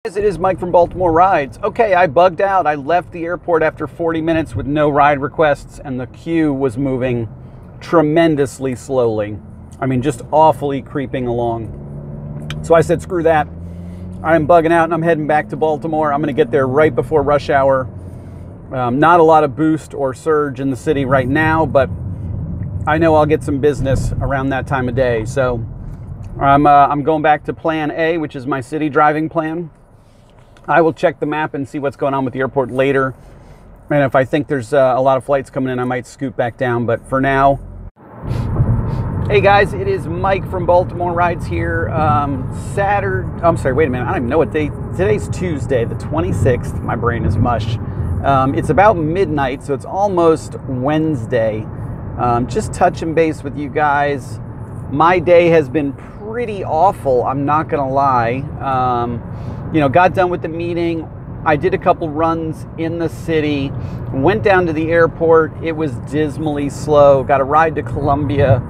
It is Mike from Baltimore Rides. Okay, I bugged out. I left the airport after 40 minutes with no ride requests, and the queue was moving tremendously slowly. I mean, just awfully creeping along. So I said, screw that. I'm bugging out and I'm heading back to Baltimore. I'm going to get there right before rush hour. Not a lot of boost or surge in the city right now, but I know I'll get some business around that time of day. So I'm going back to plan A, which is my city driving plan. I will check the map and see what's going on with the airport later. And if I think there's a lot of flights coming in, I might scoot back down. But for now, hey guys, it is Mike from Baltimore Rides here. Saturday, I'm sorry, wait a minute. I don't even know what day. Today's Tuesday, the 26th. My brain is mush. It's about midnight, so it's almost Wednesday. Just touching base with you guys. My day has been pretty awful, I'm not gonna lie. Got done with the meeting. I did a couple runs in the city, went down to the airport. It was dismally slow. Got a ride to Columbia.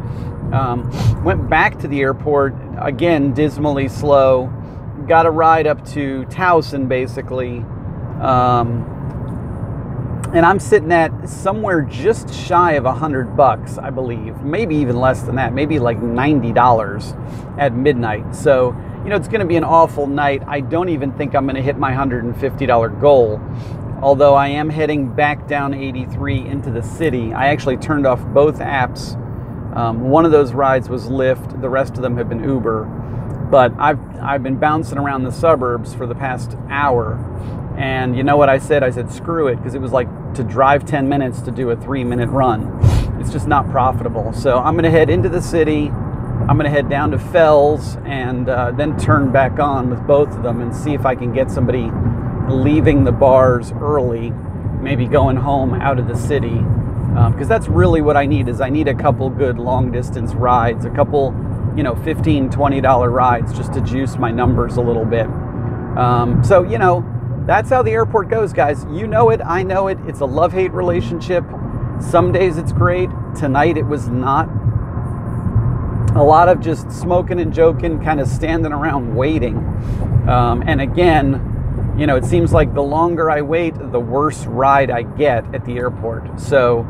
Went back to the airport, again, dismally slow. Got a ride up to Towson, basically. And I'm sitting at somewhere just shy of $100, I believe. Maybe even less than that. Maybe like $90 at midnight. So, it's going to be an awful night. I don't even think I'm going to hit my $150 goal. Although I am heading back down 83 into the city. I actually turned off both apps. One of those rides was Lyft. The rest of them have been Uber. But I've been bouncing around the suburbs for the past hour. And you know what I said? I said, screw it, because it was like to drive 10 minutes to do a 3-minute run. It's just not profitable. So I'm going to head into the city. I'm going to head down to Fells and then turn back on with both of them and see if I can get somebody leaving the bars early, maybe going home out of the city. Because that's really what I need. Is I need a couple good long distance rides, a couple, $15, $20 rides just to juice my numbers a little bit. That's how the airport goes, guys. You know it, I know it. It's a love-hate relationship. Some days it's great. Tonight it was not. A lot of just smoking and joking, kind of standing around waiting. And again, it seems like the longer I wait, the worse ride I get at the airport. So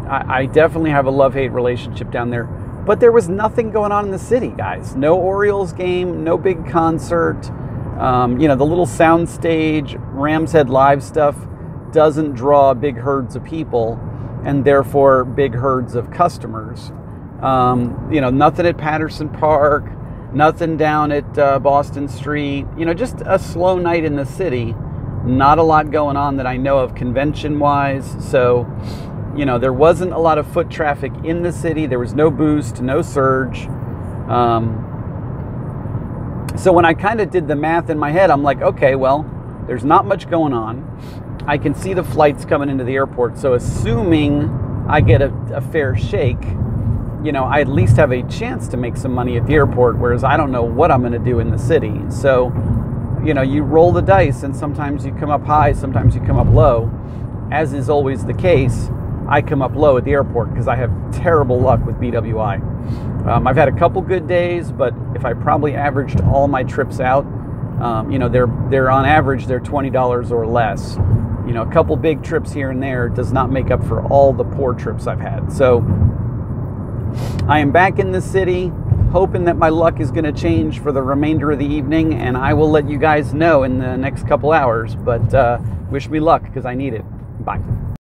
I definitely have a love-hate relationship down there. But there was nothing going on in the city, guys. No Orioles game, no big concert. The little sound stage, Rams Head Live stuff doesn't draw big herds of people and therefore big herds of customers. Nothing at Patterson Park, nothing down at Boston Street, just a slow night in the city. Not a lot going on that I know of convention-wise. So, there wasn't a lot of foot traffic in the city. There was no boost, no surge. So when I kind of did the math in my head, I'm like, okay, well, there's not much going on. I can see the flights coming into the airport. So assuming I get a fair shake, I at least have a chance to make some money at the airport, whereas I don't know what I'm going to do in the city. So, you roll the dice, and sometimes you come up high, sometimes you come up low. As is always the case, I come up low at the airport because I have terrible luck with BWI. I've had a couple good days, but if I probably averaged all my trips out, they're on average, they're $20 or less. A couple big trips here and there does not make up for all the poor trips I've had. So I am back in the city, hoping that my luck is going to change for the remainder of the evening, and I will let you guys know in the next couple hours. But wish me luck because I need it. Bye.